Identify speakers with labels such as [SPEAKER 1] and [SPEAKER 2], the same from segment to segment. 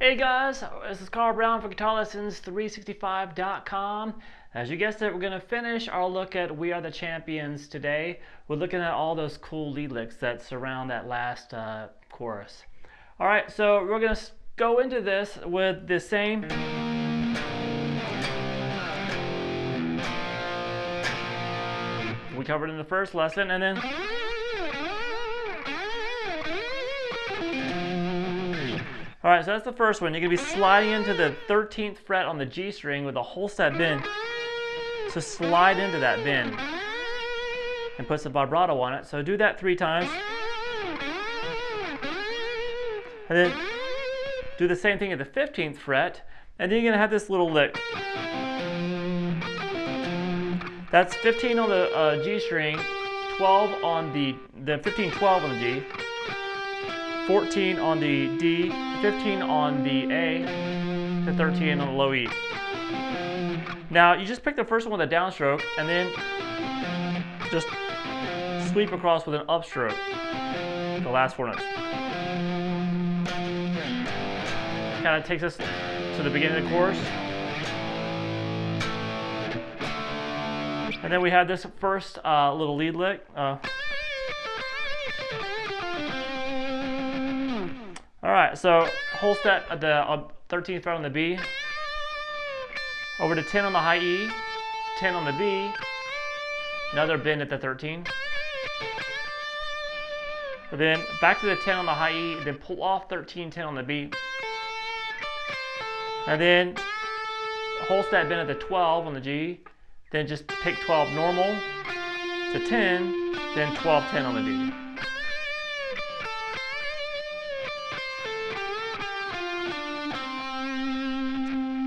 [SPEAKER 1] Hey guys, this is Carl Brown for guitarlessons365.com. As you guessed it, we're going to finish our look at We Are the Champions today. We're looking at all those cool lead licks that surround that last chorus. Alright, so we're going to go into this with the same we covered in the first lesson, and then alright, so that's the first one. You're going to be sliding into the 13th fret on the G string with a whole step bend. So slide into that bend and put some vibrato on it. So do that 3 times. And then do the same thing at the 15th fret. And then you're going to have this little lick. That's 15 on the G string, 12 on the 15, 12 on the G, 14 on the D, 15 on the A, and 13 on the low E. Now you just pick the first one with a downstroke and then just sweep across with an upstroke, the last 4 notes. Kind of takes us to the beginning of the chorus. And then we have this first little lead lick. Alright, so whole step at the 13th fret on the B, over to 10 on the high E, 10 on the B, another bend at the 13, and then back to the 10 on the high E, then pull off 13, 10 on the B, and then whole step bend at the 12 on the G, then just pick 12 normal to 10, then 12, 10 on the D.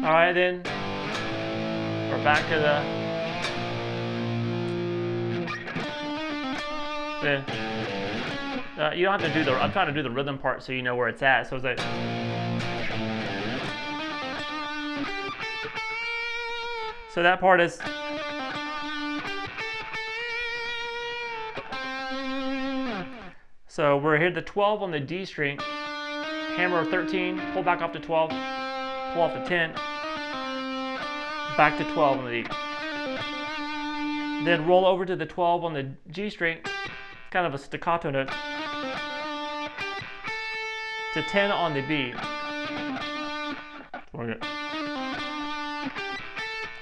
[SPEAKER 1] Alright, then we're back to the you don't have to do the, I'm trying to do the rhythm part so you know where it's at. So it's like, so that part is, so we're here at the 12 on the D string, hammer 13, pull back off to 12, pull off to 10, back to 12 on the D. Then roll over to the 12 on the G string, kind of a staccato note, to 10 on the B.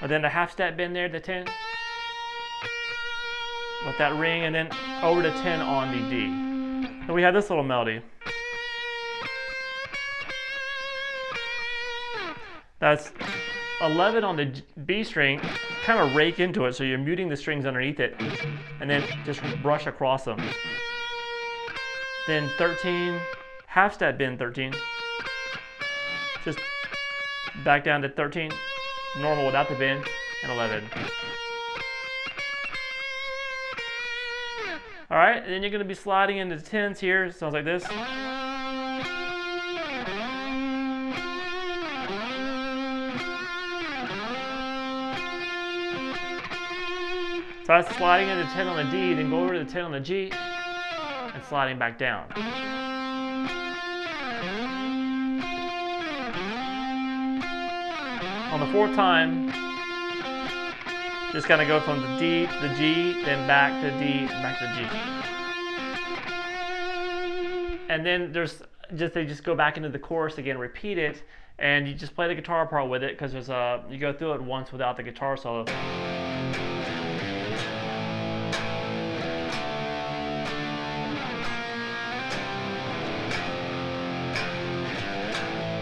[SPEAKER 1] And then a half step bend there to 10, with that ring, and then over to 10 on the D. And we have this little melody. That's 11 on the B string, kind of rake into it, so you're muting the strings underneath it, and then just brush across them. Then 13, half step bend 13, just back down to 13, normal without the bend, and 11. Alright, and then you're going to be sliding into the 10s here, it sounds like this. So that's sliding into 10 on the D, then go over to the 10 on the G, and sliding back down. On the 4th time, just kind of go from the D to the G, then back to D, back to the G. And then there's they just go back into the chorus again, repeat it, and you just play the guitar part with it, because there's you go through it once without the guitar solo.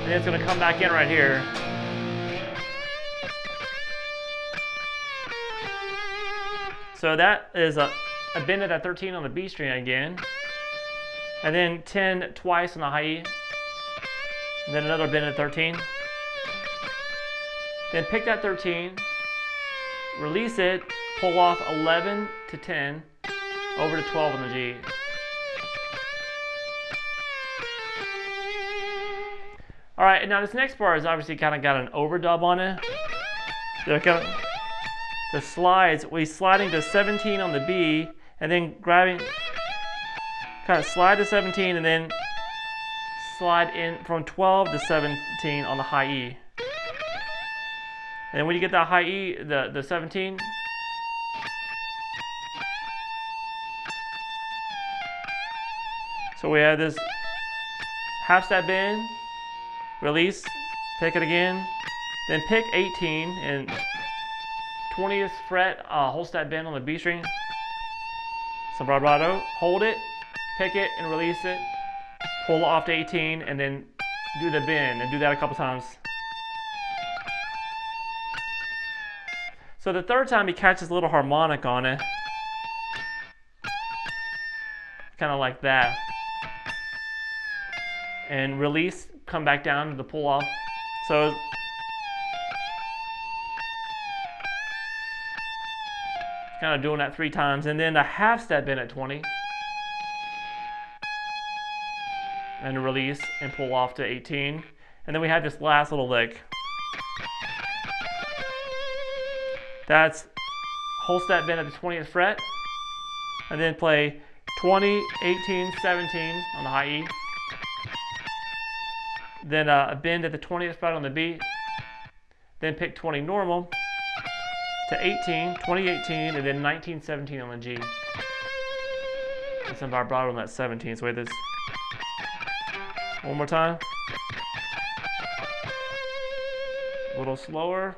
[SPEAKER 1] And it's going to come back in right here. So that is a bend at 13 on the B string again. And then 10 twice on the high E. And then another bend at 13. Then pick that 13, release it, pull off 11 to 10, over to 12 on the G. Alright, and now this next part is obviously kind of got an overdub on it. The slides, we sliding to 17 on the B, and then grabbing, kind of slide to 17, and then slide in from 12 to 17 on the high E. And when you get that high E, the 17, so we have this half step bend, release, pick it again, then pick 18 and 20th fret, whole step bend on the B string, some vibrato, hold it, pick it and release it, pull it off to 18 and then do the bend and do that a couple times. So the third time he catches a little harmonic on it, kind of like that. And release, come back down to the pull off. So kind of doing that 3 times, and then a half step in at 20, and release and pull off to 18, and then we have this last little lick. That's whole step bend at the 20th fret, and then play 20, 18, 17 on the high E. Then a bend at the 20th fret on the B. Then pick 20 normal to 18, 20, 18, and then 19, 17 on the G. And some vibrato on that 17. So wait this one more time. A little slower.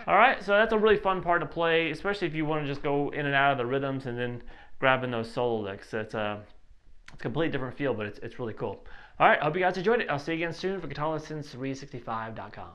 [SPEAKER 1] Alright, so that's a really fun part to play, especially if you want to just go in and out of the rhythms and then grabbing those solo licks. It's a completely different feel, but it's really cool. Alright, I hope you guys enjoyed it. I'll see you again soon for guitarlessons365.com.